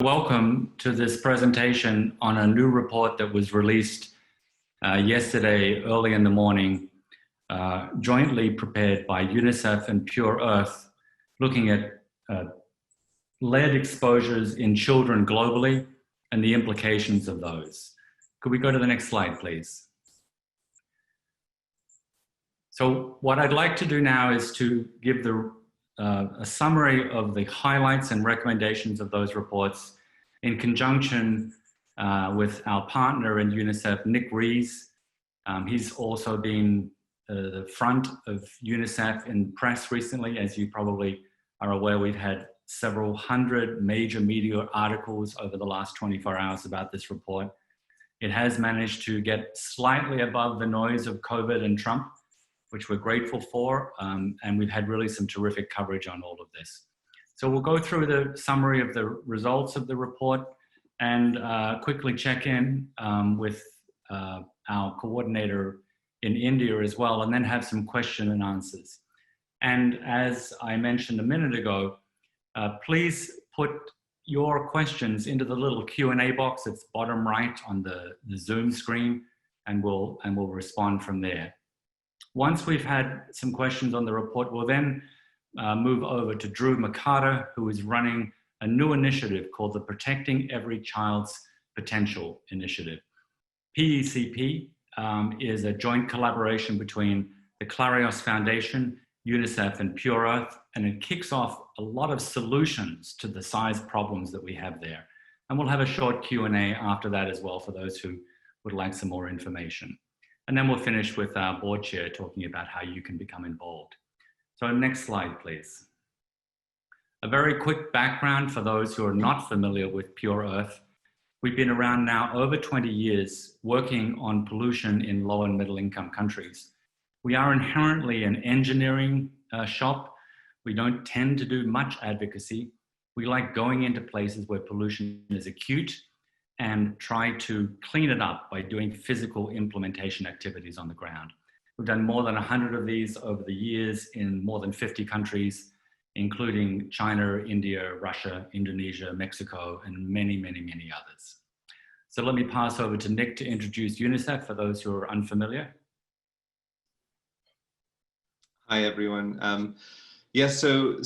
Welcome to this presentation on a new report that was released yesterday early in the morning, jointly prepared by UNICEF and Pure Earth, looking at lead exposures in children globally and the implications of those. Could we go to the next slide, please? So what I'd like to do now is to give a summary of the highlights and recommendations of those reports in conjunction with our partner in UNICEF, Nick Rees. He's also been the front of UNICEF in press recently. As you probably are aware, we've had several hundred major media articles over the last 24 hours about this report. It has managed to get slightly above the noise of COVID and Trump, which we're grateful for, and we've had really some terrific coverage on all of this. So we'll go through the summary of the results of the report and quickly check in with our coordinator in India as well, and then have some question and answers. And as I mentioned a minute ago, please put your questions into the little Q&A box that's bottom right on the Zoom screen, and we'll respond from there. Once we've had some questions on the report, we'll then move over to Drew McCarter, who is running a new initiative called the Protecting Every Child's Potential Initiative. PECP is a joint collaboration between the Clarios Foundation, UNICEF, and Pure Earth, and it kicks off a lot of solutions to the size problems that we have there. And we'll have a short Q&A after that as well for those who would like some more information. And then we'll finish with our board chair talking about how you can become involved. So next slide, please. A very quick background for those who are not familiar with Pure Earth. We've been around now over 20 years working on pollution in low and middle income countries. We are inherently an engineering shop. We don't tend to do much advocacy. We like going into places where pollution is acute and try to clean it up by doing physical implementation activities on the ground. We've done more than 100 of these over the years in more than 50 countries, including China, India, Russia, Indonesia, Mexico, and many, many, many others. So let me pass over to Nick to introduce UNICEF for those who are unfamiliar. Hi, everyone. Yes, so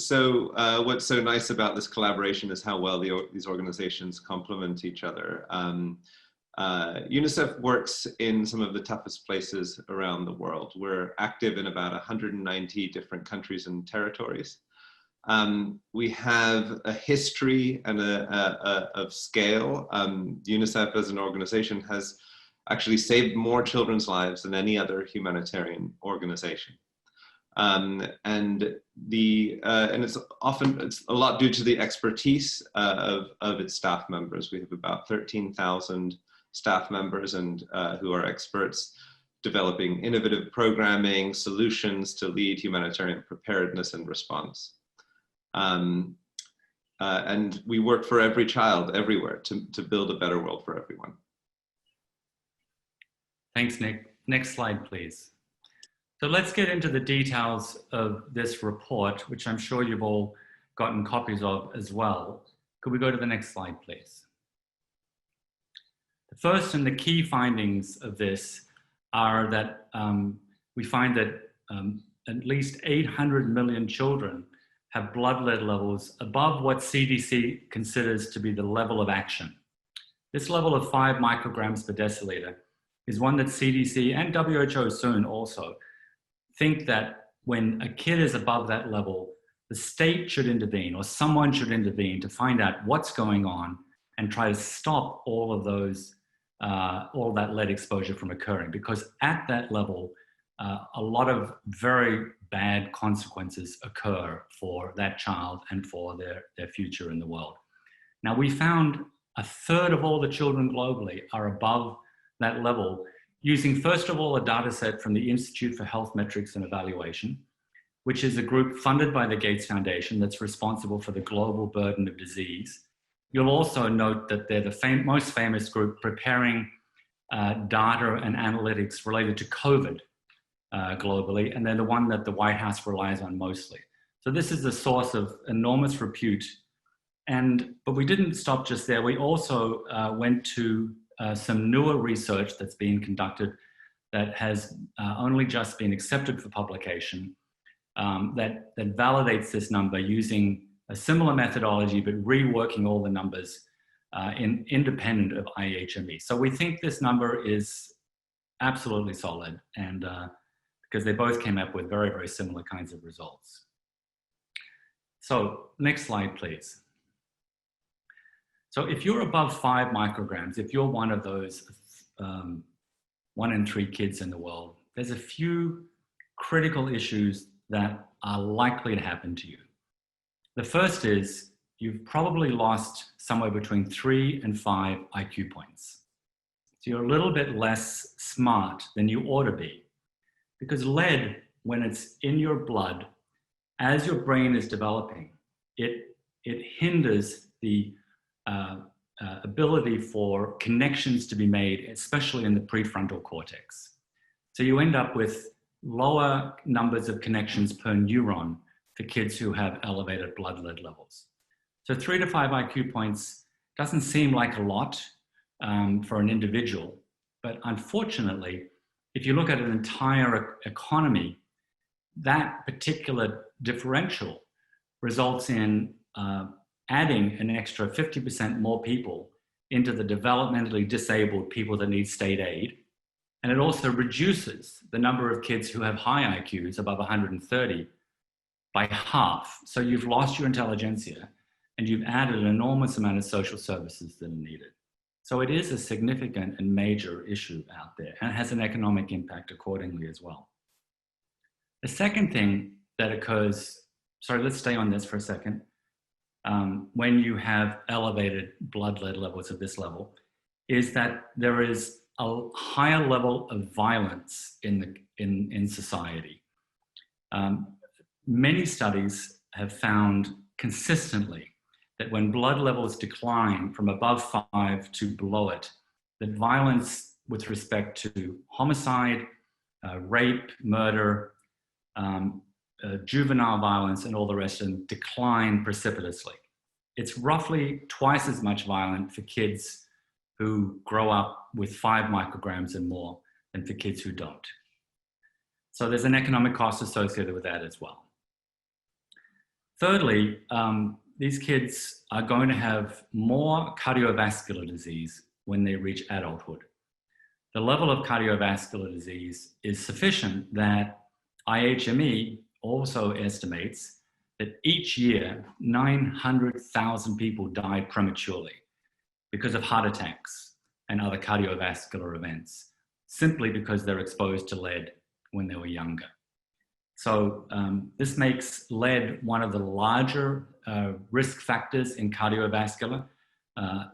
what's so nice about this collaboration is how well these organizations complement each other. UNICEF works in some of the toughest places around the world. We're active in about 190 different countries and territories. We have a history and of scale. UNICEF as an organization has actually saved more children's lives than any other humanitarian organization. And it's a lot due to the expertise of its staff members. We have about 13,000 staff members and who are experts developing innovative programming solutions to lead humanitarian preparedness and response. And we work for every child everywhere to build a better world for everyone. Thanks, Nick. Next slide, please. So let's get into the details of this report, which I'm sure you've all gotten copies of as well. Could we go to the next slide, please? The first and the key findings of this are that we find that at least 800 million children have blood lead levels above what CDC considers to be the level of action. This level of 5 micrograms per deciliter is one that CDC and WHO soon also think that when a kid is above that level, the state should intervene or someone should intervene to find out what's going on and try to stop all of those, all that lead exposure from occurring. Because at that level, a lot of very bad consequences occur for that child and for their future in the world. Now, we found a third of all the children globally are above that level, using first of all a data set from the Institute for Health Metrics and Evaluation, which is a group funded by the Gates Foundation that's responsible for the global burden of disease. You'll also note that they're the most famous group preparing data and analytics related to COVID globally, and they're the one that the White House relies on mostly. So this is a source of enormous repute But we didn't stop just there. We also went to some newer research that's been conducted that has only just been accepted for publication, that validates this number using a similar methodology, but reworking all the numbers independent of IHME. So we think this number is absolutely solid, and because they both came up with very, very similar kinds of results. So next slide, please. So if you're above 5 micrograms, if you're one of those 1 in 3 kids in the world, there's a few critical issues that are likely to happen to you. The first is you've probably lost somewhere between 3 and 5 IQ points. So you're a little bit less smart than you ought to be, because lead, when it's in your blood, as your brain is developing, it hinders the ability for connections to be made, especially in the prefrontal cortex. So you end up with lower numbers of connections per neuron for kids who have elevated blood lead levels. So 3 to 5 IQ points doesn't seem like a lot for an individual, but unfortunately, if you look at an entire economy, that particular differential results in adding an extra 50% more people into the developmentally disabled people that need state aid. And it also reduces the number of kids who have high IQs above 130 by half. So you've lost your intelligentsia and you've added an enormous amount of social services that are needed. So it is a significant and major issue out there, and it has an economic impact accordingly as well. The second thing that occurs, sorry, let's stay on this for a second. When you have elevated blood lead levels at this level, is that there is a higher level of violence in society. Many studies have found consistently that when blood levels decline from above 5 to below it, that violence with respect to homicide, rape, murder, juvenile violence, and all the rest of them decline precipitously. It's roughly twice as much violent for kids who grow up with 5 micrograms and more than for kids who don't. So there's an economic cost associated with that as well. Thirdly, these kids are going to have more cardiovascular disease when they reach adulthood. The level of cardiovascular disease is sufficient that IHME also estimates that each year 900,000 people die prematurely because of heart attacks and other cardiovascular events, simply because they're exposed to lead when they were younger. So this makes lead one of the larger risk factors in cardiovascular,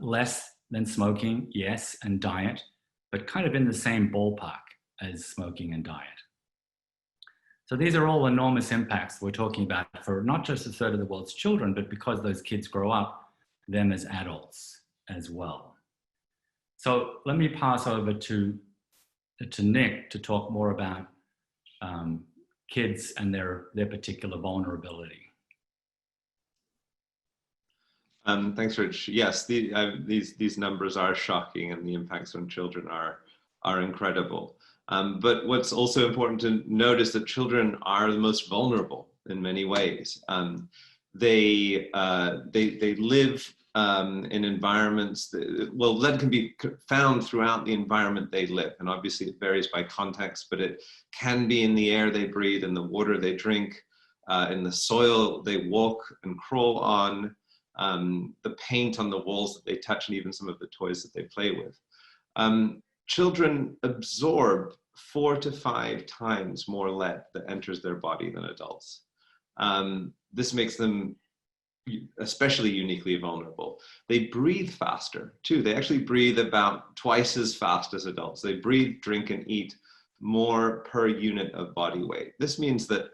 less than smoking, yes, and diet, but kind of in the same ballpark as smoking and diet. So these are all enormous impacts we're talking about for not just a third of the world's children, but because those kids grow up, them as adults as well. So let me pass over to Nick to talk more about kids and their particular vulnerability. Thanks, Rich. Yes, these numbers are shocking, and the impacts on children are incredible. But what's also important to note is that children are the most vulnerable in many ways. They live in environments that, well, lead can be found throughout the environment they live, and obviously it varies by context, but it can be in the air they breathe, in the water they drink, in the soil they walk and crawl on, the paint on the walls that they touch, and even some of the toys that they play with. Children absorb 4 to 5 times more lead that enters their body than adults. This makes them especially uniquely vulnerable. They breathe faster too. They actually breathe about twice as fast as adults. They breathe, drink, and eat more per unit of body weight. This means that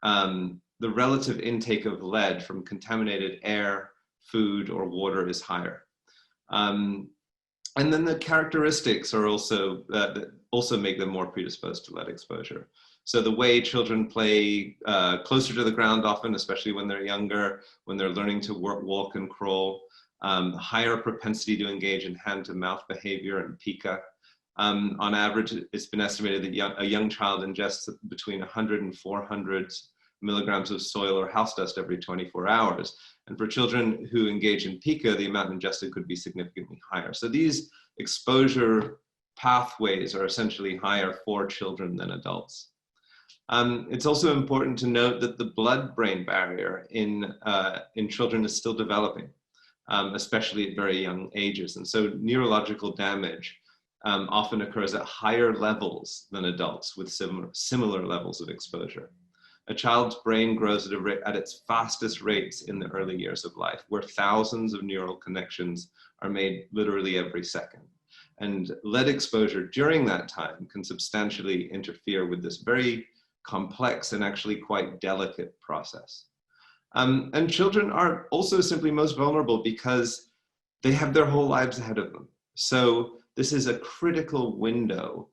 the relative intake of lead from contaminated air, food, or water is higher. And then the characteristics are also that also make them more predisposed to lead exposure. So the way children play closer to the ground often, especially when they're younger, when they're learning to walk and crawl, higher propensity to engage in hand-to-mouth behavior and pica. On average, it's been estimated that a young child ingests between 100 and 400 milligrams of soil or house dust every 24 hours. And for children who engage in pica, the amount ingested could be significantly higher. So these exposure pathways are essentially higher for children than adults. It's also important to note that the blood-brain barrier in children is still developing, especially at very young ages. And so neurological damage often occurs at higher levels than adults with similar levels of exposure. A child's brain grows at its fastest rates in the early years of life, where thousands of neural connections are made literally every second. And lead exposure during that time can substantially interfere with this very complex and actually quite delicate process. And children are also simply most vulnerable because they have their whole lives ahead of them. So this is a critical window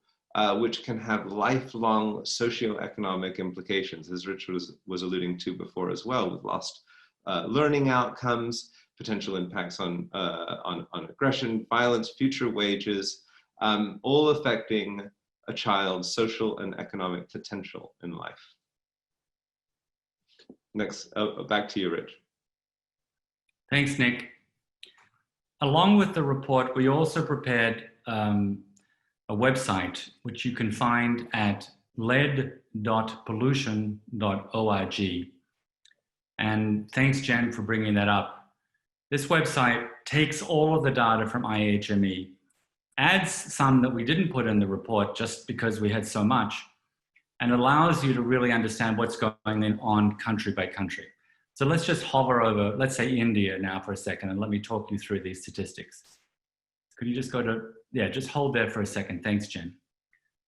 which can have lifelong socioeconomic implications, as Rich was alluding to before as well, with lost learning outcomes, potential impacts on aggression, violence, future wages, all affecting a child's social and economic potential in life. Next, back to you, Rich. Thanks, Nick. Along with the report, we also prepared a website, which you can find at lead.pollution.org. And thanks, Jen, for bringing that up. This website takes all of the data from IHME, adds some that we didn't put in the report just because we had so much, and allows you to really understand what's going on country by country. So let's just hover over, let's say India now for a second, and let me talk you through these statistics. Could you just go to, yeah, just hold there for a second. Thanks, Jen.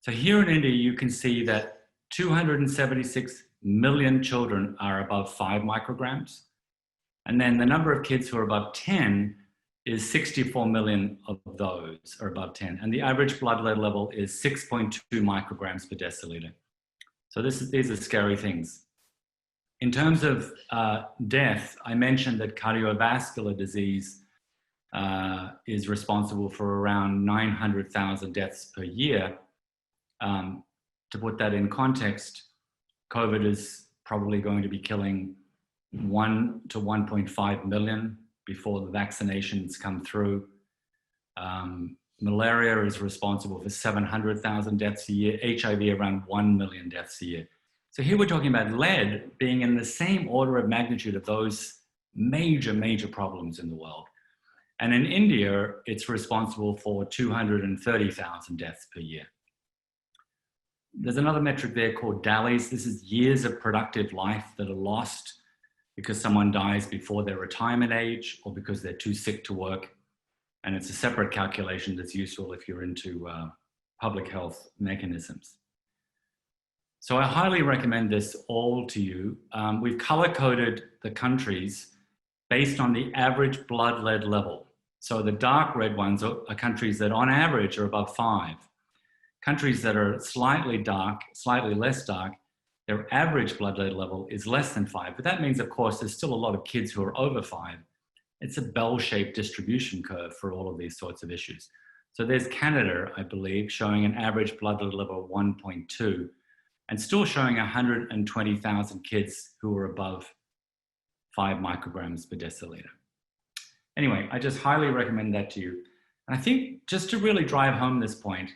So here in India, you can see that 276 million children are above 5 micrograms. And then the number of kids who are above 10 is 64 million of those are above 10. And the average blood lead level is 6.2 micrograms per deciliter. So these are scary things. In terms of death, I mentioned that cardiovascular disease is responsible for around 900,000 deaths per year. To put that in context, COVID is probably going to be killing 1 to 1.5 million before the vaccinations come through. Malaria is responsible for 700,000 deaths a year, HIV around 1 million deaths a year. So here we're talking about lead being in the same order of magnitude of those major problems in the world. And in India, it's responsible for 230,000 deaths per year. There's another metric there called DALYs. This is years of productive life that are lost because someone dies before their retirement age or because they're too sick to work. And it's a separate calculation that's useful if you're into public health mechanisms. So I highly recommend this all to you. We've color-coded the countries based on the average blood lead level. So the dark red ones are countries that on average are above 5. Countries that are slightly dark, slightly less dark, their average blood lead level is less than 5. But that means, of course, there's still a lot of kids who are over 5. It's a bell-shaped distribution curve for all of these sorts of issues. So there's Canada, I believe, showing an average blood lead level of 1.2 and still showing 120,000 kids who are above 5 micrograms per deciliter. Anyway, I just highly recommend that to you. And I think just to really drive home this point,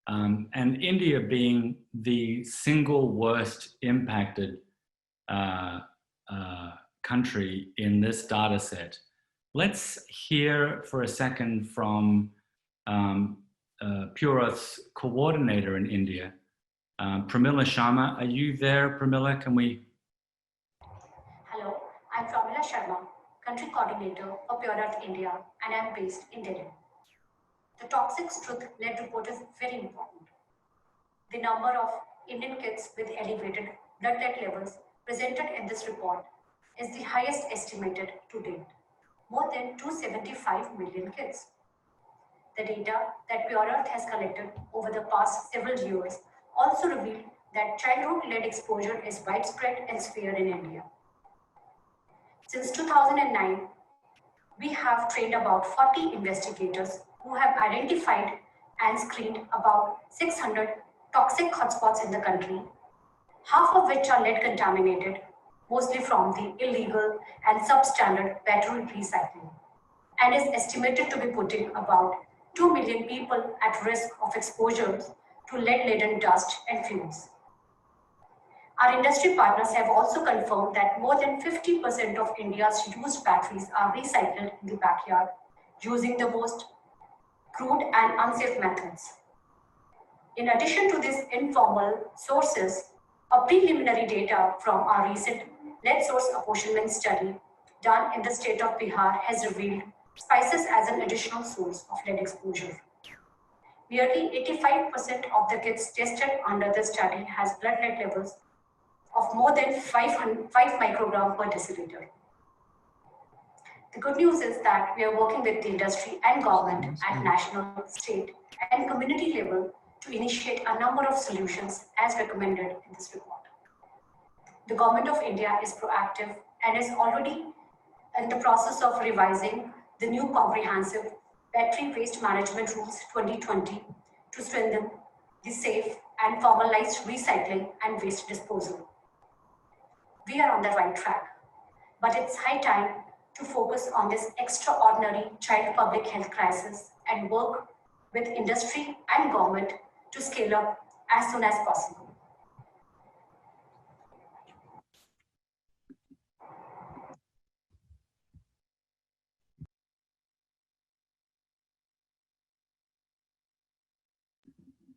and India being the single worst impacted country in this data set, let's hear for a second from Pure Earth's coordinator in India, Pramila Sharma. Are you there, Pramila? Can we? Hello, I'm Pramila Sharma, country coordinator for Pure Earth India, and I'm based in Delhi. The Toxics Truth lead report is very important. The number of Indian kids with elevated blood lead levels presented in this report is the highest estimated to date, more than 275 million kids. The data that Pure Earth has collected over the past several years also reveal that childhood lead exposure is widespread elsewhere in India. Since 2009, we have trained about 40 investigators who have identified and screened about 600 toxic hotspots in the country, half of which are lead contaminated, mostly from the illegal and substandard battery recycling, and is estimated to be putting about 2 million people at risk of exposures to lead-laden dust and fumes. Our industry partners have also confirmed that more than 50% of India's used batteries are recycled in the backyard using the most crude and unsafe methods. In addition to these informal sources, a preliminary data from our recent lead source apportionment study done in the state of Bihar has revealed spices as an additional source of lead exposure. Nearly 85% of the kids tested under the study has blood lead levels of more than 5 microgram per deciliter. The good news is that we are working with the industry and government at national, state, and community level to initiate a number of solutions as recommended in this report. The Government of India is proactive and is already in the process of revising the new comprehensive Battery Waste Management Rules 2020 to strengthen the safe and formalized recycling and waste disposal. We are on the right track, but it's high time to focus on this extraordinary child public health crisis and work with industry and government to scale up as soon as possible.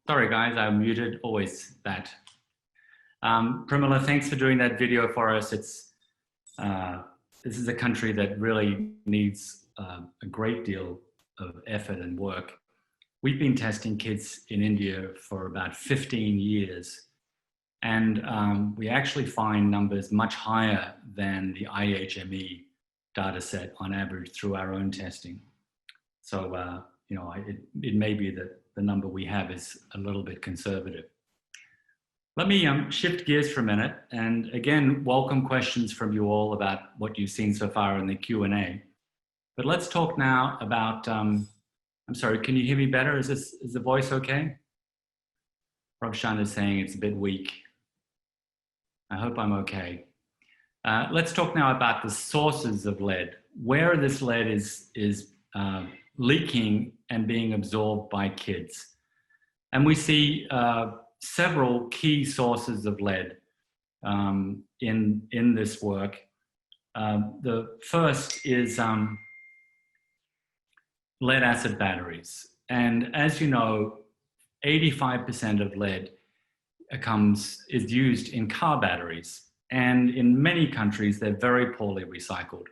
Sorry guys, I muted, always that. Pramila, thanks for doing that video for us. This is a country that really needs a great deal of effort and work. We've been testing kids in India for about 15 years, and we actually find numbers much higher than the IHME data set on average through our own testing. So, you know, it may be that the number we have is a little bit conservative. Let me shift gears for a minute, and again, welcome questions from you all about what you've seen so far in the Q&A. But let's talk now about, I'm sorry, can you hear me better? Is the voice okay? Ravshan is saying it's a bit weak. I hope I'm okay. Let's talk now about the sources of lead, where this lead is leaking and being absorbed by kids. And we see several key sources of lead in this work. The first is lead acid batteries. And as you know, 85% of lead is used in car batteries. And in many countries, they're very poorly recycled.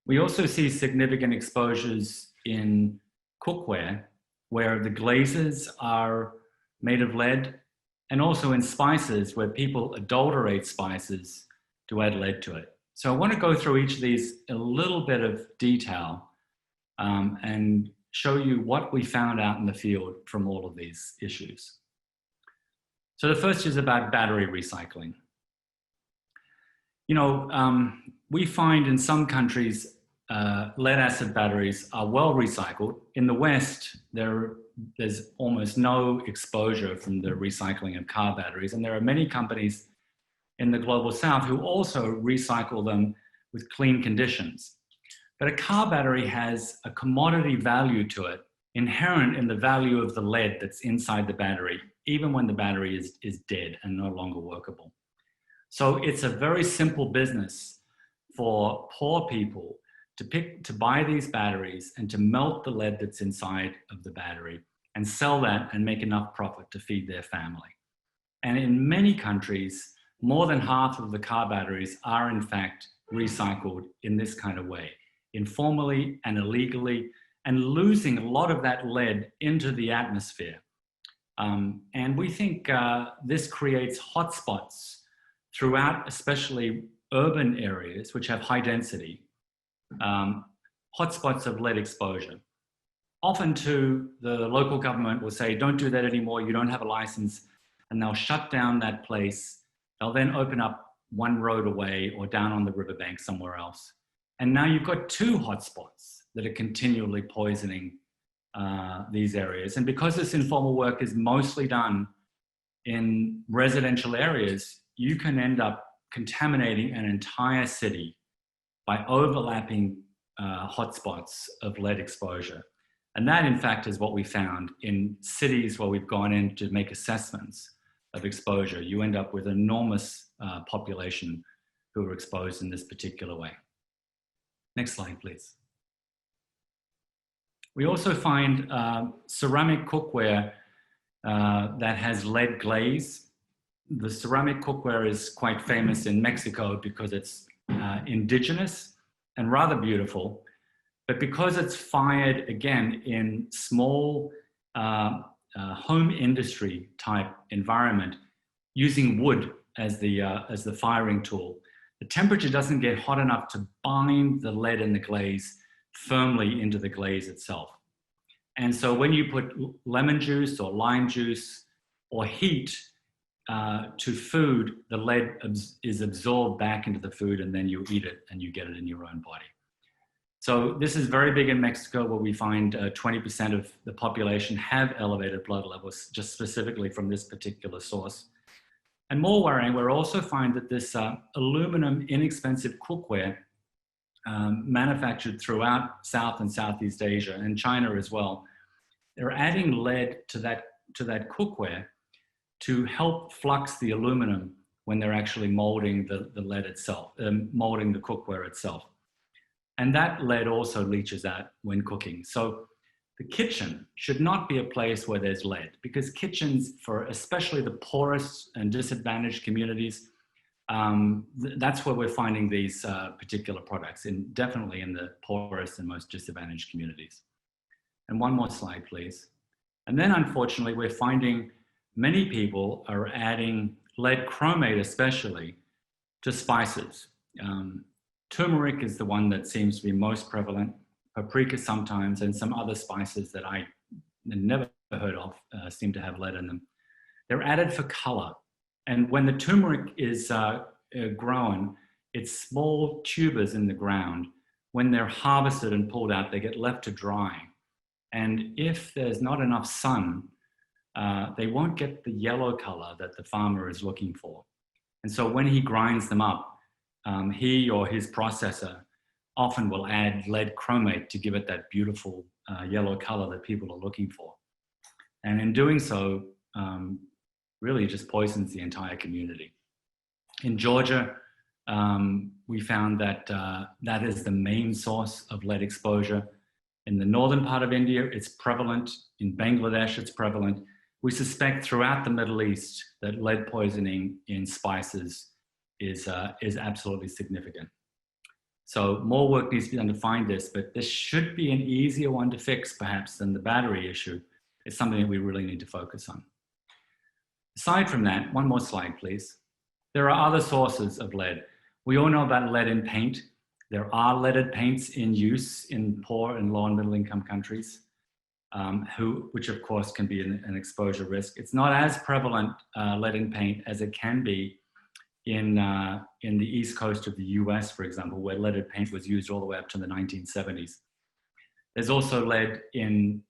We also see significant exposures in cookware, where the glazes are made of lead, and also in spices, where people adulterate spices to add lead to it. So I want to go through each of these in a little bit of detail and show you what we found out in the field from all of these issues. So the first is about battery recycling. You know, we find in some countries lead acid batteries are well recycled. In the West, there's almost no exposure from the recycling of car batteries, and there are many companies in the global South who also recycle them with clean conditions. But a car battery has a commodity value to it, inherent in the value of the lead that's inside the battery, even when the battery is dead and no longer workable. So it's a very simple business for poor people to buy these batteries and to melt the lead that's inside of the battery and sell that and make enough profit to feed their family. And in many countries, more than half of the car batteries are in fact recycled in this kind of way, informally and illegally, and losing a lot of that lead into the atmosphere. And we think this creates hotspots throughout, especially urban areas, which have high density, hotspots of lead exposure. Often the local government will say, don't do that anymore, you don't have a license. and they'll shut down that place. They'll then open up one road away or down on the riverbank somewhere else. And now you've got two hotspots that are continually poisoning these areas. And because this informal work is mostly done in residential areas, you can end up contaminating an entire city by overlapping hotspots of lead exposure. And that, in fact, is what we found in cities where we've gone in to make assessments of exposure. You end up with enormous population who are exposed in this particular way. Next slide, please. We also find ceramic cookware that has lead glaze. The ceramic cookware is quite famous in Mexico because it's indigenous and rather beautiful, but because it's fired, again, in small home industry type environment using wood as the firing tool, the temperature doesn't get hot enough to bind the lead in the glaze firmly into the glaze itself. And so when you put lemon juice or lime juice or heat to food, the lead is absorbed back into the food, and then you eat it and you get it in your own body. So this is very big in Mexico, where we find 20% of the population have elevated blood levels, just specifically from this particular source. And more worrying, we also find that this aluminum inexpensive cookware manufactured throughout South and Southeast Asia and China as well, they're adding lead to that cookware to help flux the aluminum when they're actually molding the lead itself, molding the cookware itself. And that lead also leaches out when cooking. So the kitchen should not be a place where there's lead, because kitchens, for especially the poorest and disadvantaged communities, that's where we're finding these particular products, definitely in the poorest and most disadvantaged communities. And one more slide, please. And then, unfortunately, we're finding many people are adding lead chromate, especially, to spices. Turmeric is the one that seems to be most prevalent, paprika sometimes, and some other spices that I never heard of seem to have lead in them. They're added for color. And when the turmeric is grown, it's small tubers in the ground. When they're harvested and pulled out, they get left to dry. And if there's not enough sun, they won't get the yellow color that the farmer is looking for. And so when he grinds them up, he or his processor often will add lead chromate to give it that beautiful yellow color that people are looking for. And in doing so, really just poisons the entire community. In Georgia, we found that that is the main source of lead exposure. In the northern part of India, it's prevalent. In Bangladesh, it's prevalent. We suspect throughout the Middle East that lead poisoning in spices is absolutely significant. So more work needs to be done to find this, but this should be an easier one to fix perhaps than the battery issue. It's something that we really need to focus on. Aside from that, one more slide, please. There are other sources of lead. We all know about lead in paint. There are leaded paints in use in poor and low and middle income countries, which of course can be an exposure risk. It's not as prevalent lead in paint as it can be in the east coast of the US, for example, where leaded paint was used all the way up to the 1970s. There's also lead in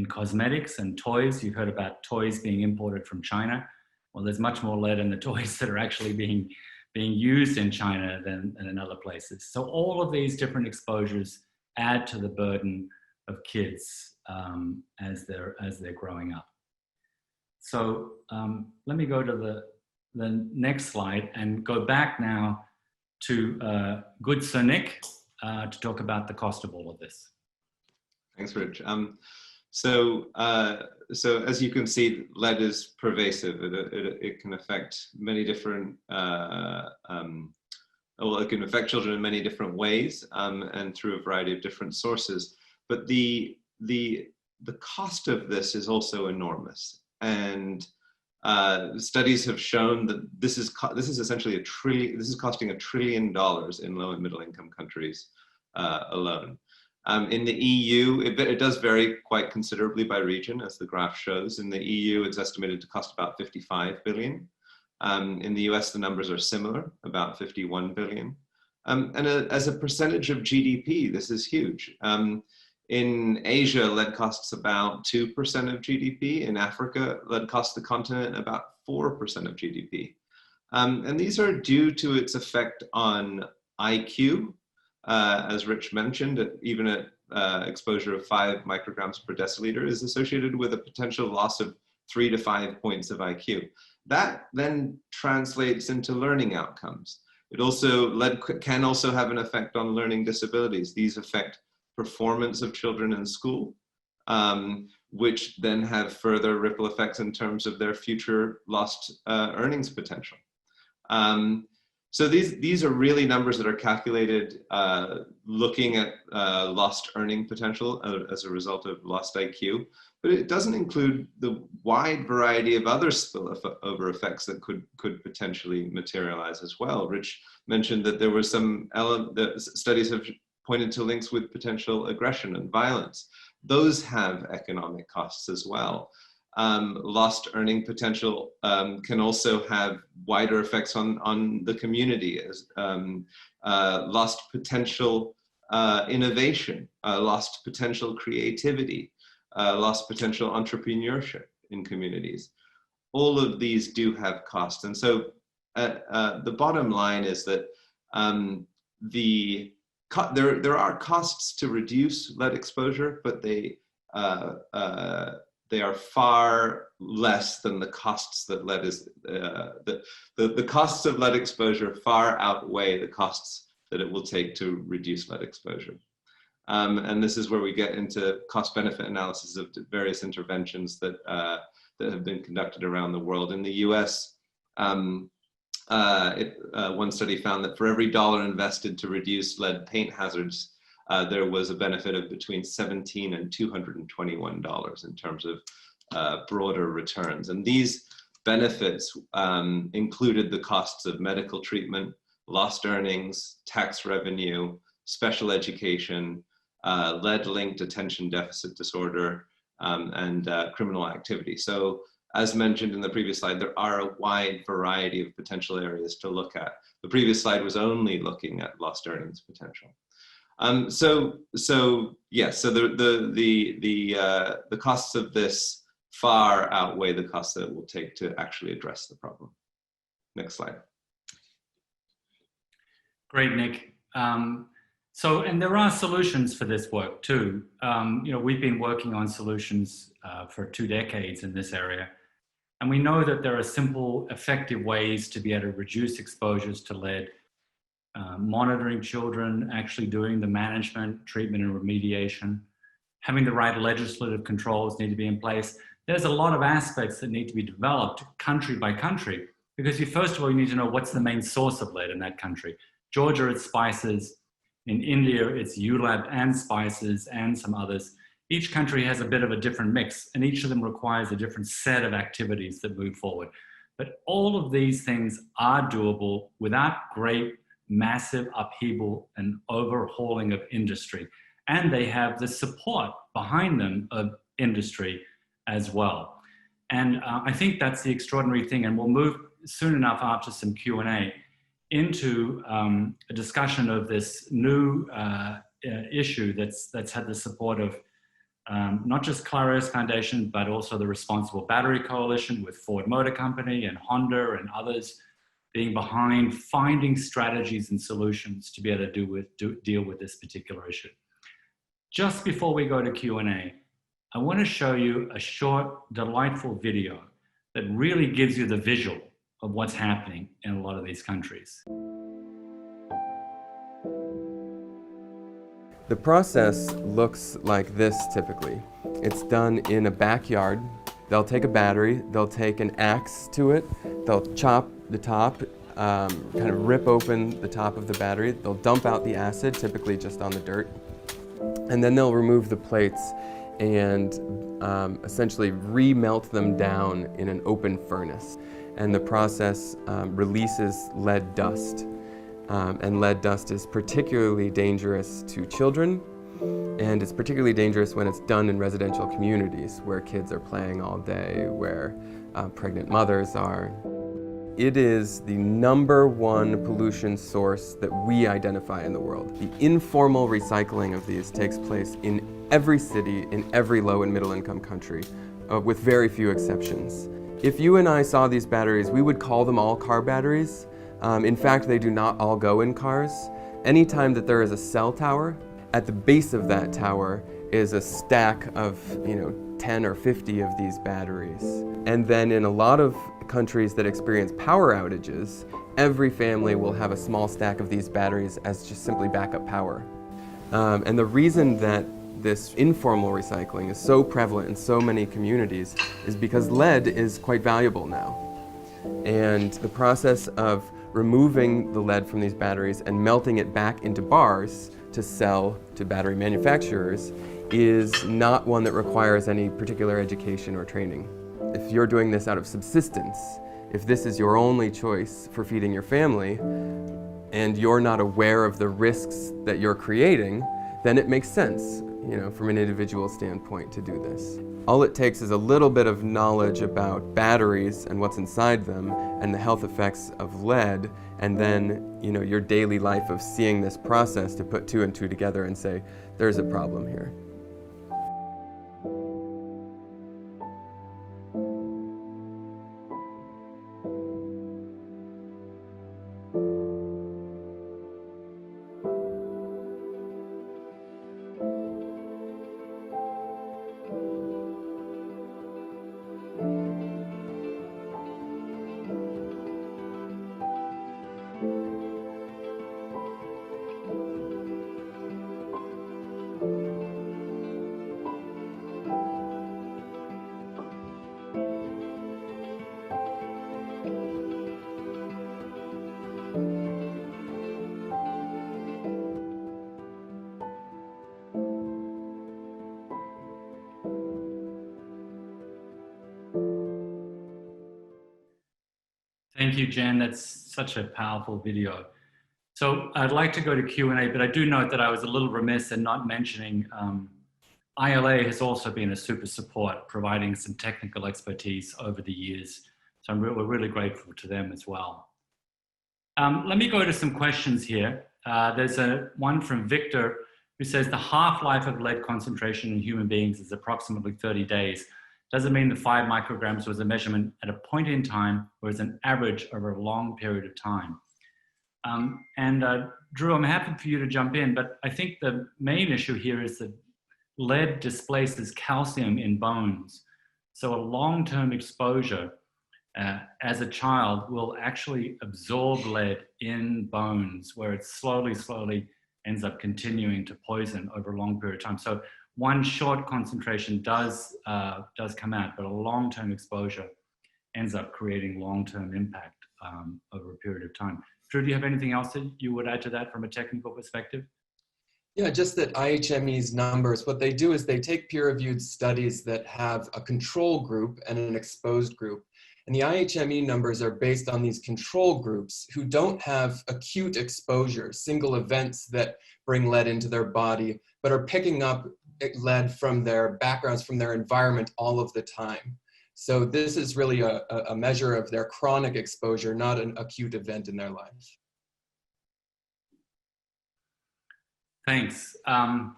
cosmetics and toys. You've heard about toys being imported from China. Well, there's much more lead in the toys that are actually being used in China than in other places. So all of these different exposures add to the burden of kids as they're growing up. So let me go to the next slide and go back now to good Sir Nick to talk about the cost of all of this. Thanks, Rich. So as you can see, lead is pervasive. It can affect many different, well, it can affect children in many different ways and through a variety of different sources. But the cost of this is also enormous. And studies have shown that this is essentially this is costing $1 trillion in low and middle income countries alone. In the EU, it does vary quite considerably by region, as the graph shows. In the EU, it's estimated to cost about 55 billion. In the US, the numbers are similar, about 51 billion. As a percentage of GDP, this is huge. In Asia, lead costs about 2% of GDP. In Africa, lead costs the continent about 4% of GDP. And these are due to its effect on IQ, as Rich mentioned, even at exposure of 5 micrograms per deciliter is associated with a potential loss of 3 to 5 points of IQ. That then translates into learning outcomes. Lead can also have an effect on learning disabilities. These affect performance of children in school, which then have further ripple effects in terms of their future lost earnings potential. So these are really numbers that are calculated looking at lost earning potential as a result of lost IQ, but it doesn't include the wide variety of other spillover effects that could potentially materialize as well. Rich mentioned that there were some studies have pointed to links with potential aggression and violence. Those have economic costs as well. Lost earning potential can also have wider effects on the community, as lost potential innovation, lost potential creativity, lost potential entrepreneurship in communities. All of these do have costs. And so the bottom line is that there are costs to reduce lead exposure, but they are far less than the costs that lead is, the costs of lead exposure far outweigh the costs that it will take to reduce lead exposure. And this is where we get into cost-benefit analysis of various interventions that have been conducted around the world. In the US, one study found that for every dollar invested to reduce lead paint hazards, there was a benefit of between $17 and $221 in terms of broader returns. And these benefits included the costs of medical treatment, lost earnings, tax revenue, special education, lead-linked attention deficit disorder, and criminal activity. So as mentioned in the previous slide, there are a wide variety of potential areas to look at. The previous slide was only looking at lost earnings potential. So the costs of this far outweigh the costs that it will take to actually address the problem. Next slide. Great, Nick. And there are solutions for this work too. We've been working on solutions for 2 decades in this area. And we know that there are simple, effective ways to be able to reduce exposures to lead. Monitoring children, actually doing the management, treatment, and remediation, having the right legislative controls need to be in place. There's a lot of aspects that need to be developed country by country, because first of all, you need to know what's the main source of lead in that country. Georgia, it's spices. In India, it's ULAB and spices and some others. Each country has a bit of a different mix, and each of them requires a different set of activities that move forward. But all of these things are doable without great massive upheaval and overhauling of industry. And they have the support behind them of industry as well. And I think that's the extraordinary thing. And we'll move soon enough after some Q&A into a discussion of this new issue that's had the support of not just Clarios Foundation, but also the Responsible Battery Coalition with Ford Motor Company and Honda and others being behind finding strategies and solutions to be able to deal with this particular issue. Just before we go to Q&A, I want to show you a short, delightful video that really gives you the visual of what's happening in a lot of these countries. The process looks like this typically. It's done in a backyard. They'll take a battery, they'll take an axe to it, they'll chop the top, kind of rip open the top of the battery, they'll dump out the acid, typically just on the dirt, and then they'll remove the plates and essentially remelt them down in an open furnace. And the process releases lead dust. And lead dust is particularly dangerous to children And it's particularly dangerous when it's done in residential communities where kids are playing all day, where pregnant mothers are. It is the #1 pollution source that we identify in the world. The informal recycling of these takes place in every city, in every low and middle income country, with very few exceptions. If you and I saw these batteries, we would call them all car batteries. In fact, they do not all go in cars. Anytime that there is a cell tower, at the base of that tower is a stack of 10 or 50 of these batteries. And then in a lot of countries that experience power outages, every family will have a small stack of these batteries as just simply backup power. And the reason that this informal recycling is so prevalent in so many communities is because lead is quite valuable now. And the process of removing the lead from these batteries and melting it back into bars to sell to battery manufacturers is not one that requires any particular education or training. If you're doing this out of subsistence, if this is your only choice for feeding your family, and you're not aware of the risks that you're creating, then it makes sense, from an individual standpoint to do this. All it takes is a little bit of knowledge about batteries and what's inside them and the health effects of lead, and then, your daily life of seeing this process to put 2 and 2 together and say, there's a problem here. Thank you, Jen. That's such a powerful video. So I'd like to go to Q&A, but I do note that I was a little remiss in not mentioning ILA has also been a super support, providing some technical expertise over the years. So we're really grateful to them as well. Let me go to some questions here. There's one from Victor who says the half-life of lead concentration in human beings is approximately 30 days. Does it mean the 5 micrograms was a measurement at a point in time or is an average over a long period of time? Drew, I'm happy for you to jump in, but I think the main issue here is that lead displaces calcium in bones. So a long-term exposure as a child will actually absorb lead in bones, where it slowly ends up continuing to poison over a long period of time. So one short concentration does come out, but a long-term exposure ends up creating long-term impact over a period of time. Drew, do you have anything else that you would add to that from a technical perspective? Yeah, just that IHME's numbers, what they do is they take peer-reviewed studies that have a control group and an exposed group. And the IHME numbers are based on these control groups who don't have acute exposure, single events that bring lead into their body, but are picking up lead from their backgrounds, from their environment all of the time. So this is really a measure of their chronic exposure, not an acute event in their life. Thanks. I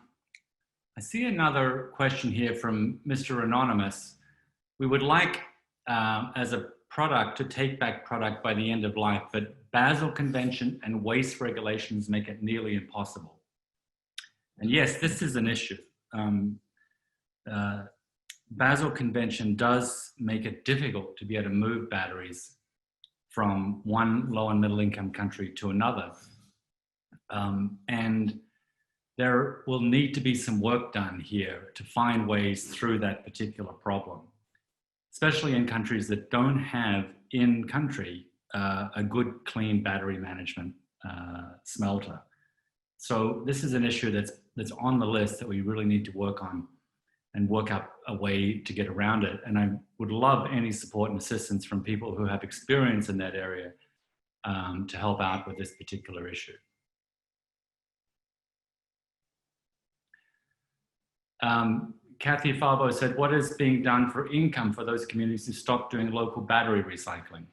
see another question here from Mr. Anonymous. We would like, as a product, to take back product by the end of life, but Basel Convention and waste regulations make it nearly impossible. And yes, this is an issue. Basel Convention does make it difficult to be able to move batteries from one low and middle income country to another. And there will need to be some work done here to find ways through that particular problem, especially in countries that don't have in country a good clean battery management smelter. So this is an issue that's on the list that we really need to work on and work up a way to get around it. And I would love any support and assistance from people who have experience in that area to help out with this particular issue. Kathy Falbo said, what is being done for income for those communities who stop doing local battery recycling?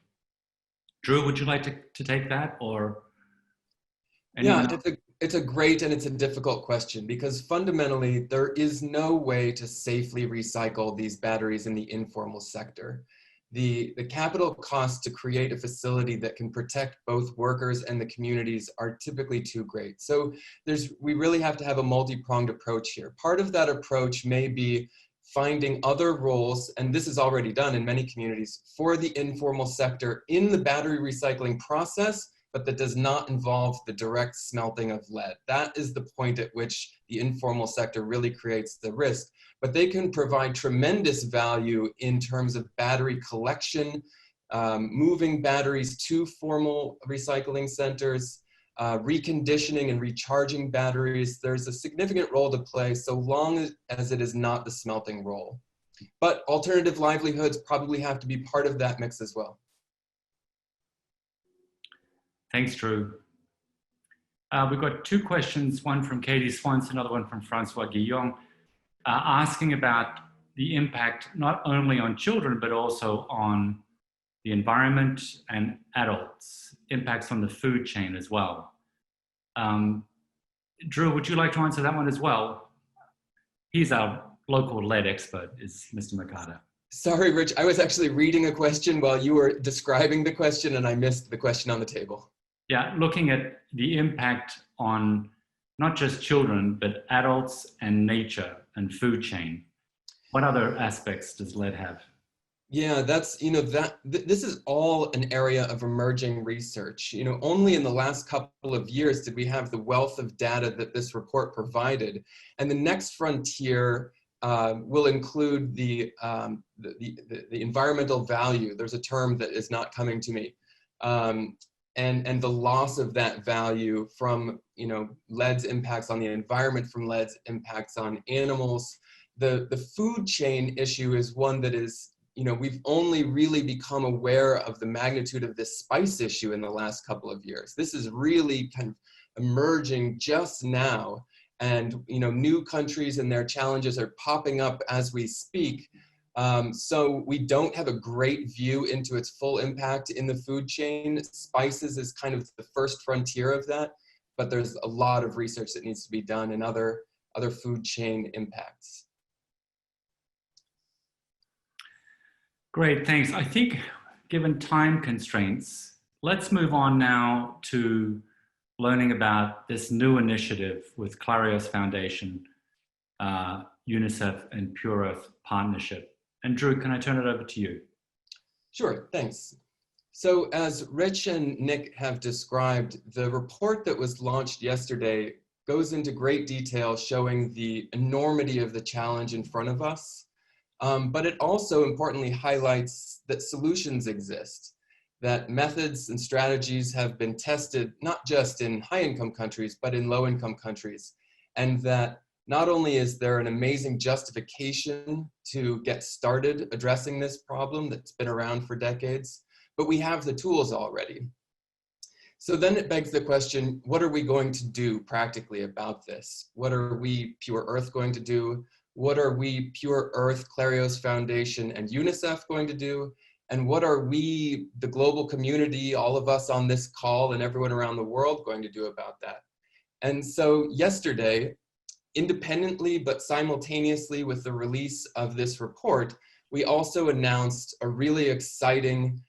Drew, would you like to take that, or anyone else? It's a great and it's a difficult question, because fundamentally there is no way to safely recycle these batteries in the informal sector. The capital costs to create a facility that can protect both workers and the communities are typically too great. So we really have to have a multi-pronged approach here. Part of that approach may be finding other roles, and this is already done in many communities, for the informal sector in the battery recycling process, but that does not involve the direct smelting of lead. That is the point at which the informal sector really creates the risk. But they can provide tremendous value in terms of battery collection, moving batteries to formal recycling centers, reconditioning and recharging batteries. There's a significant role to play so long as it is not the smelting role. But alternative livelihoods probably have to be part of that mix as well. Thanks, Drew. We've got two questions, one from Katie Swanson, another one from Francois Guillon, asking about the impact not only on children, but also on the environment and adults, impacts on the food chain as well. Drew, would you like to answer that one as well? He's our local lead expert, is Mr. Mercado. Sorry, Rich, I was actually reading a question while you were describing the question and I missed the question on the table. Yeah, looking at the impact on not just children, but adults and nature and food chain. What other aspects does lead have? Yeah, that's, this is all an area of emerging research. Only in the last couple of years did we have the wealth of data that this report provided. And the next frontier will include the environmental value. There's a term that is not coming to me. And the loss of that value from, lead's impacts on the environment, from lead's impacts on animals. The food chain issue is one that is, we've only really become aware of the magnitude of this spice issue in the last couple of years. This is really kind of emerging just now. And, new countries and their challenges are popping up as we speak. So we don't have a great view into its full impact in the food chain. Spices is kind of the first frontier of that, but there's a lot of research that needs to be done in other food chain impacts. Great, thanks. I think given time constraints, let's move on now to learning about this new initiative with Clarios Foundation, UNICEF and Pure Earth Partnership. And Drew, can I turn it over to you? Sure, thanks. So as Rich and Nick have described, the report that was launched yesterday goes into great detail showing the enormity of the challenge in front of us. But it also importantly highlights that solutions exist, that methods and strategies have been tested, not just in high-income countries, but in low-income countries. And that not only is there an amazing justification to get started addressing this problem that's been around for decades, but we have the tools already. So then it begs the question, what are we going to do practically about this? What are we, Pure Earth, going to do? What are we, Pure Earth, Clarios Foundation, and UNICEF going to do? And what are we, the global community, all of us on this call and everyone around the world going to do about that? And so yesterday, independently but simultaneously with the release of this report, we also announced a really exciting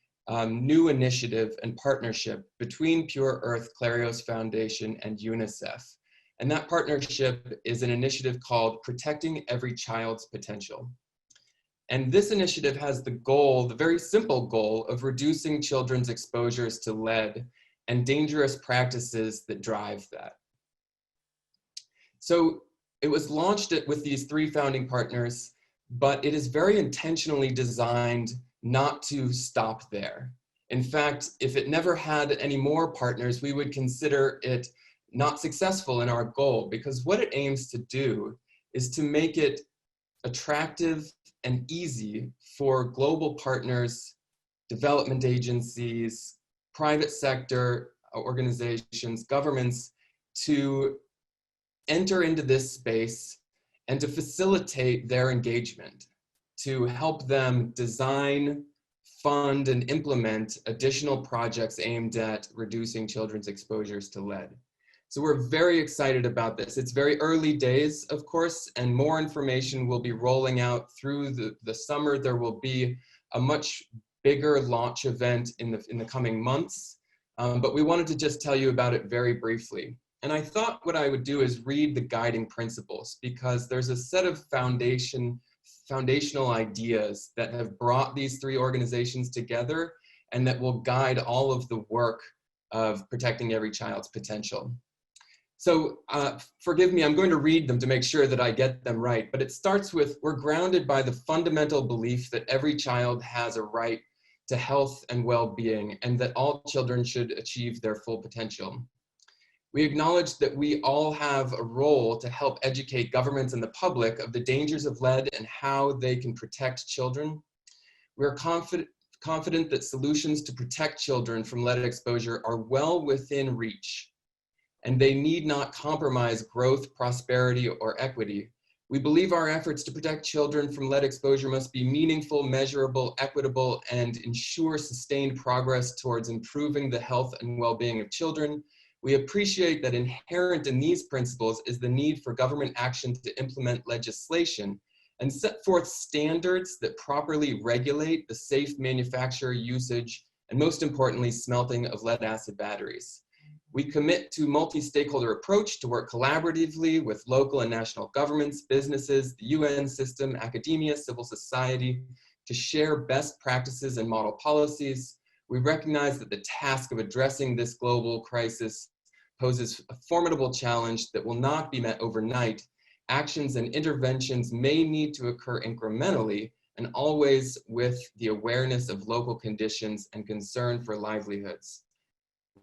new initiative and partnership between Pure Earth, Clarios Foundation, and UNICEF. And that partnership is an initiative called Protecting Every Child's Potential. And this initiative has the goal, the very simple goal, of reducing children's exposures to lead and dangerous practices that drive that. So it was launched with these three founding partners, but it is very intentionally designed not to stop there. In fact, if it never had any more partners, we would consider it not successful in our goal, because what it aims to do is to make it attractive and easy for global partners, development agencies, private sector organizations, governments to enter into this space and to facilitate their engagement, to help them design, fund, and implement additional projects aimed at reducing children's exposures to lead. So we're very excited about this. It's very early days, of course, and more information will be rolling out through the summer. There will be a much bigger launch event in the coming months, but we wanted to just tell you about it very briefly. And I thought what I would do is read the guiding principles, because there's a set of foundational ideas that have brought these three organizations together and that will guide all of the work of protecting every child's potential. So forgive me, I'm going to read them to make sure that I get them right, but it starts with, we're grounded by the fundamental belief that every child has a right to health and well-being, and that all children should achieve their full potential. We acknowledge that we all have a role to help educate governments and the public of the dangers of lead and how they can protect children. We're confident that solutions to protect children from lead exposure are well within reach, and they need not compromise growth, prosperity, or equity. We believe our efforts to protect children from lead exposure must be meaningful, measurable, equitable, and ensure sustained progress towards improving the health and well-being of children. We appreciate that inherent in these principles is the need for government action to implement legislation and set forth standards that properly regulate the safe manufacture, usage, and most importantly, smelting of lead-acid batteries. We commit to multi-stakeholder approach to work collaboratively with local and national governments, businesses, the UN system, academia, civil society, to share best practices and model policies. We recognize that the task of addressing this global crisis poses a formidable challenge that will not be met overnight. Actions and interventions may need to occur incrementally and always with the awareness of local conditions and concern for livelihoods.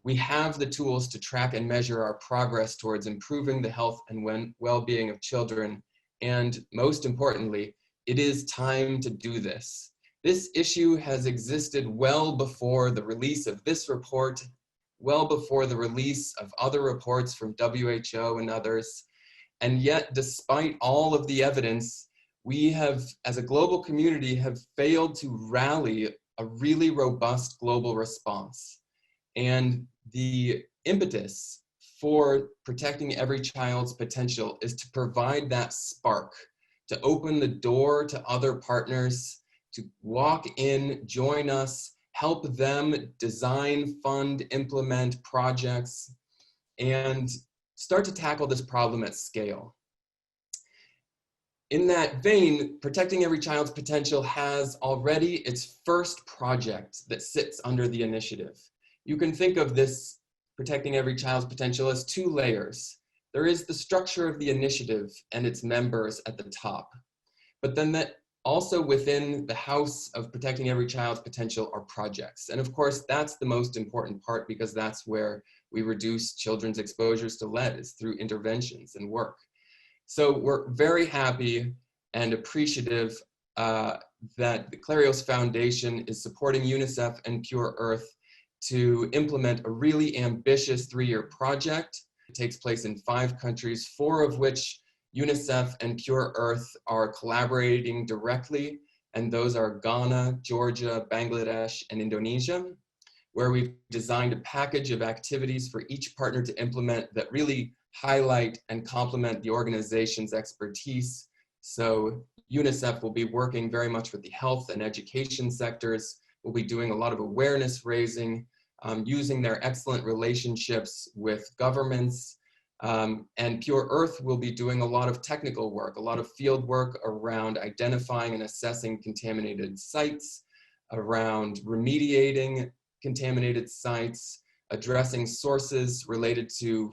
We have the tools to track and measure our progress towards improving the health and well-being of children, and most importantly, it is time to do this. This issue has existed well before the release of this report, well before the release of other reports from WHO and others, and yet despite all of the evidence, we have, as a global community, have failed to rally a really robust global response. And the impetus for protecting every child's potential is to provide that spark, to open the door to other partners, to walk in, join us, help them design, fund, implement projects, and start to tackle this problem at scale. In that vein, Protecting Every Child's Potential has already its first project that sits under the initiative. You can think of this Protecting Every Child's Potential as two layers. There is the structure of the initiative and its members at the top, but then that also within the house of Protecting Every Child's Potential are projects. And of course, that's the most important part, because that's where we reduce children's exposures to lead, is through interventions and work. So we're very happy and appreciative that the Clarios Foundation is supporting UNICEF and Pure Earth to implement a really ambitious 3-year project. It takes place in 5 countries, 4 of which UNICEF and Pure Earth are collaborating directly, and those are Ghana, Georgia, Bangladesh, and Indonesia, where we've designed a package of activities for each partner to implement that really highlight and complement the organization's expertise. So UNICEF will be working very much with the health and education sectors. We'll be doing a lot of awareness raising, using their excellent relationships with governments. And Pure Earth will be doing a lot of technical work, a lot of field work around identifying and assessing contaminated sites, around remediating contaminated sites, addressing sources related to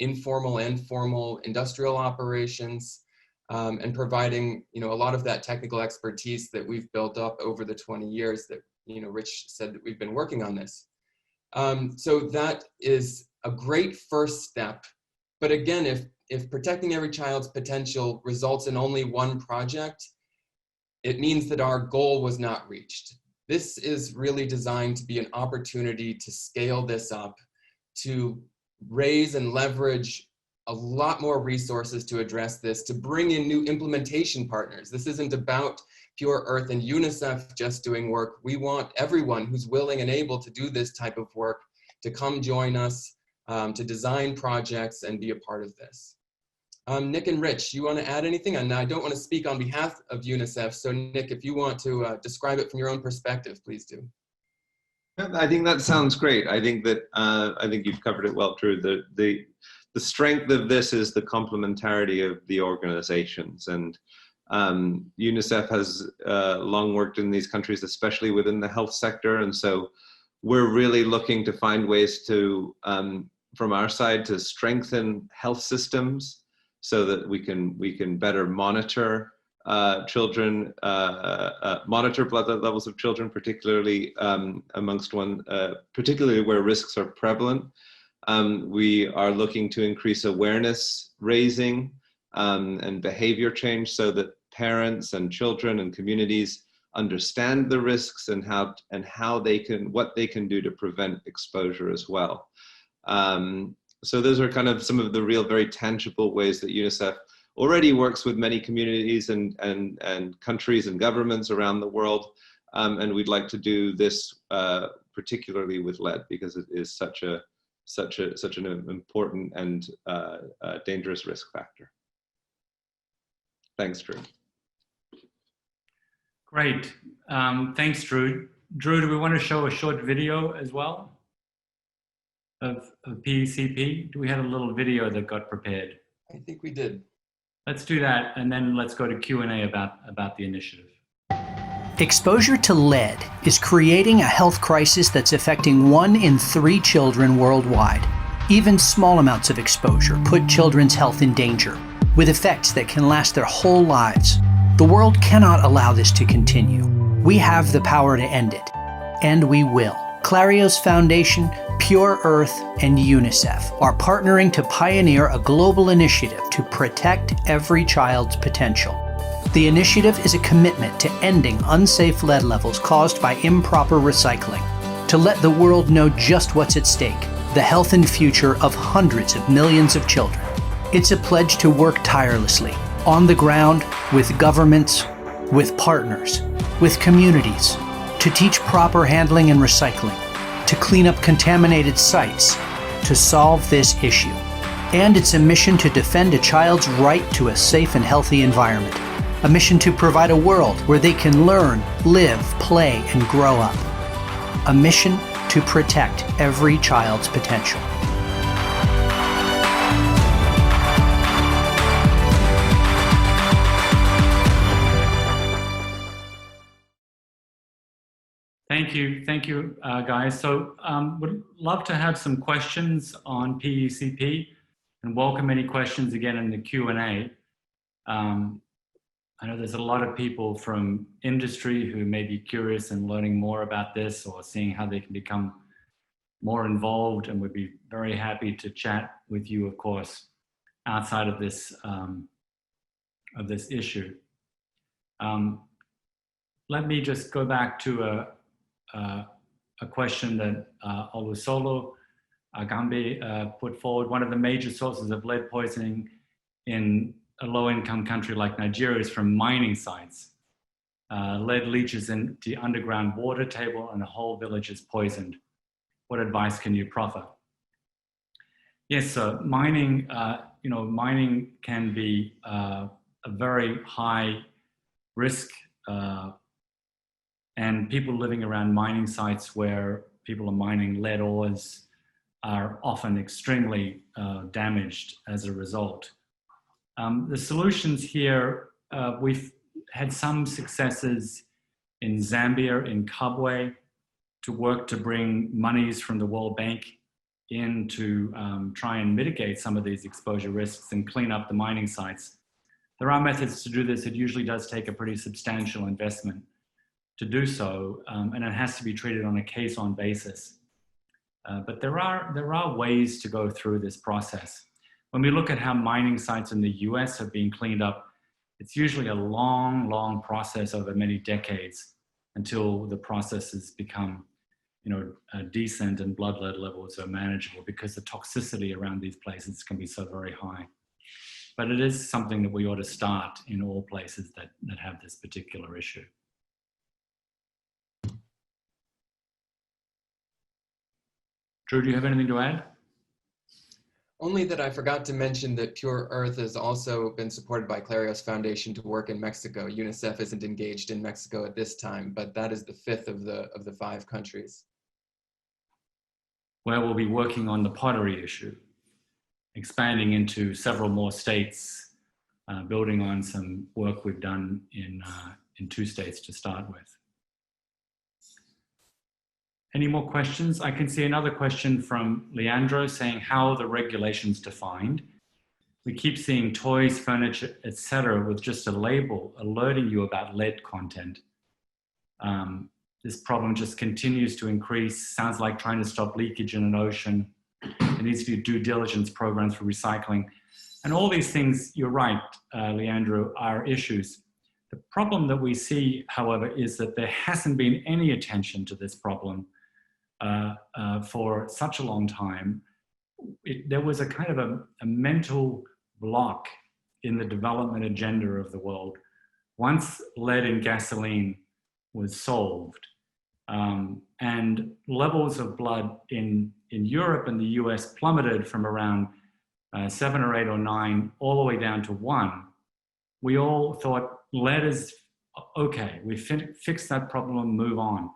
informal and formal industrial operations, and providing a lot of that technical expertise that we've built up over the 20 years that Rich said that we've been working on this. So that is a great first step. But again, if Protecting Every Child's Potential results in only one project, it means that our goal was not reached. This is really designed to be an opportunity to scale this up, to raise and leverage a lot more resources to address this, to bring in new implementation partners. This isn't about Pure Earth and UNICEF just doing work. We want everyone who's willing and able to do this type of work to come join us, to design projects and be a part of this. Nick and Rich, you want to add anything? And I don't want to speak on behalf of UNICEF, so Nick, if you want to describe it from your own perspective, please do. I think that sounds great. I think that you've covered it well, Drew. The strength of this is the complementarity of the organizations, and UNICEF has long worked in these countries, especially within the health sector, and so we're really looking to find ways to, from our side, to strengthen health systems so that we can better monitor children, monitor blood levels of children, particularly particularly where risks are prevalent. We are looking to increase awareness raising and behavior change so that parents and children and communities understand the risks and what they can do to prevent exposure as well. So those are kind of some of the real very tangible ways that UNICEF already works with many communities and countries and governments around the world. And we'd like to do this particularly with lead because it is such an important and dangerous risk factor. Thanks, Drew. Great. Thanks, Drew. Drew, do we want to show a short video as well of PECP? Do we have a little video that got prepared? I think we did. Let's do that, and then let's go to Q&A about the initiative. Exposure to lead is creating a health crisis that's affecting 1 in 3 children worldwide. Even small amounts of exposure put children's health in danger, with effects that can last their whole lives. The world cannot allow this to continue. We have the power to end it, and we will. Clarios Foundation, Pure Earth, and UNICEF are partnering to pioneer a global initiative to protect every child's potential. The initiative is a commitment to ending unsafe lead levels caused by improper recycling, to let the world know just what's at stake, the health and future of hundreds of millions of children. It's a pledge to work tirelessly, on the ground, with governments, with partners, with communities, to teach proper handling and recycling, to clean up contaminated sites, to solve this issue. And it's a mission to defend a child's right to a safe and healthy environment, a mission to provide a world where they can learn, live, play, and grow up. A mission to protect every child's potential. Thank you, guys. So would love to have some questions on PECP and welcome any questions again in the Q&A. I know there's a lot of people from industry who may be curious and learning more about this or seeing how they can become more involved, and would be very happy to chat with you, of course, outside of this issue. Let me just go back to a question that Olusolo Agambe put forward. One of the major sources of lead poisoning in a low-income country like Nigeria is from mining sites. Lead leaches into the underground water table and the whole village is poisoned. What advice can you proffer? Yes, so mining, mining can be a very high risk, and people living around mining sites where people are mining lead ores are often extremely damaged as a result. The solutions here, we've had some successes in Zambia, in Cookware, to work to bring monies from the World Bank in to try and mitigate some of these exposure risks and clean up the mining sites. There are methods to do this. It usually does take a pretty substantial investment to do so, and it has to be treated on a case-on basis. But there are ways to go through this process. When we look at how mining sites in the US have been cleaned up, it's usually a long, long process over many decades until the process has become decent and blood lead levels are manageable, because the toxicity around these places can be so very high. But it is something that we ought to start in all places that have this particular issue. Drew, do you have anything to add? Only that I forgot to mention that Pure Earth has also been supported by Clarios Foundation to work in Mexico. UNICEF isn't engaged in Mexico at this time, but that is the 5th of the 5 countries. Where we'll be working on the pottery issue, expanding into several more states, building on some work we've done in 2 states to start with. Any more questions? I can see another question from Leandro saying, how are the regulations defined? We keep seeing toys, furniture, etc., with just a label alerting you about lead content. This problem just continues to increase. Sounds like trying to stop leakage in an ocean. There needs to be due diligence programs for recycling. And all these things, you're right, Leandro, are issues. The problem that we see, however, is that there hasn't been any attention to this problem for such a long time. There was a kind of a mental block in the development agenda of the world. Once lead in gasoline was solved, and levels of blood in Europe and the US plummeted from around 7 or 8 or 9 all the way down to 1, we all thought lead is okay, we fixed that problem and move on.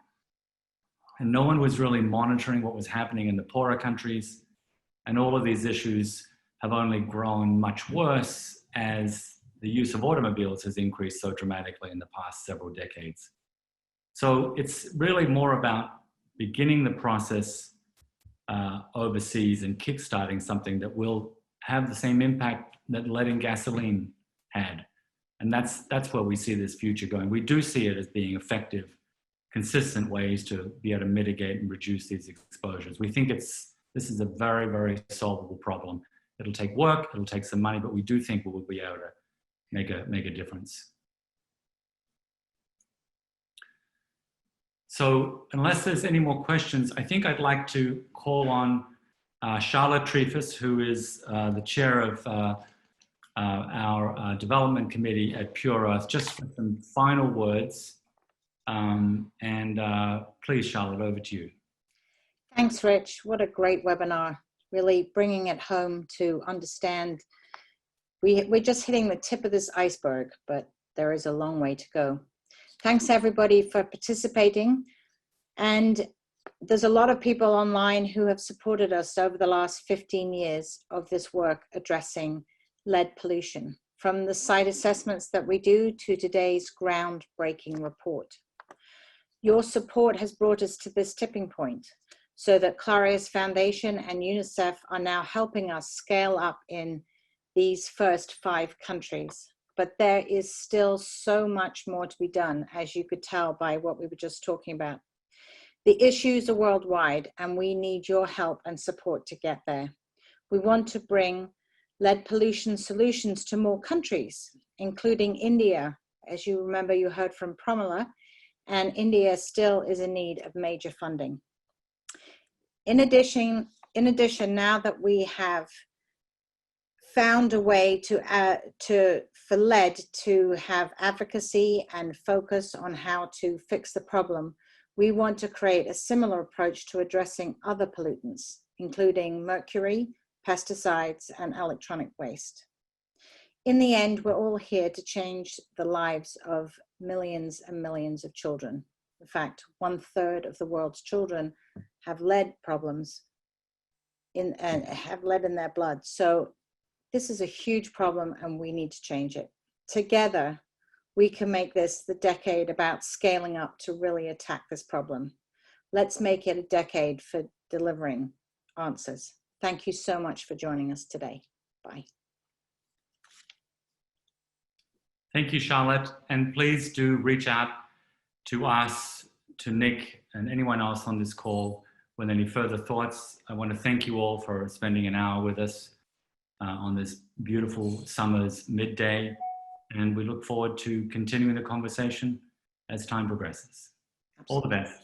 And no one was really monitoring what was happening in the poorer countries. And all of these issues have only grown much worse as the use of automobiles has increased so dramatically in the past several decades. So it's really more about beginning the process overseas and kickstarting something that will have the same impact that lead in gasoline had. And that's where we see this future going. We do see it as being effective, consistent ways to be able to mitigate and reduce these exposures. We think this is a very, very solvable problem. It'll take work, it'll take some money, but we do think we will be able to make a difference. So unless there's any more questions, I think I'd like to call on Charlotte Trefis, who is the chair of our development committee at Pure Earth, just for some final words. Please, Charlotte, over to you. Thanks, Rich. What a great webinar. Really bringing it home to understand. We're just hitting the tip of this iceberg, but there is a long way to go. Thanks, everybody, for participating. And there's a lot of people online who have supported us over the last 15 years of this work addressing lead pollution, from the site assessments that we do to today's groundbreaking report. Your support has brought us to this tipping point, so that Clarios Foundation and UNICEF are now helping us scale up in these first 5 countries. But there is still so much more to be done, as you could tell by what we were just talking about. The issues are worldwide, and we need your help and support to get there. We want to bring lead pollution solutions to more countries, including India. As you remember, you heard from Pramila, and India still is in need of major funding. In addition, now that we have found a way for lead to have advocacy and focus on how to fix the problem, we want to create a similar approach to addressing other pollutants, including mercury, pesticides, and electronic waste. In the end, we're all here to change the lives of millions and millions of children. In fact, 1/3 of the world's children have lead problems and have lead in their blood. So this is a huge problem, and we need to change it. Together, we can make this the decade about scaling up to really attack this problem. Let's make it a decade for delivering answers. Thank you so much for joining us today. Bye. Thank you, Charlotte. And please do reach out to us, to Nick, and anyone else on this call with any further thoughts. I want to thank you all for spending an hour with us on this beautiful summer's midday. And we look forward to continuing the conversation as time progresses. All the best.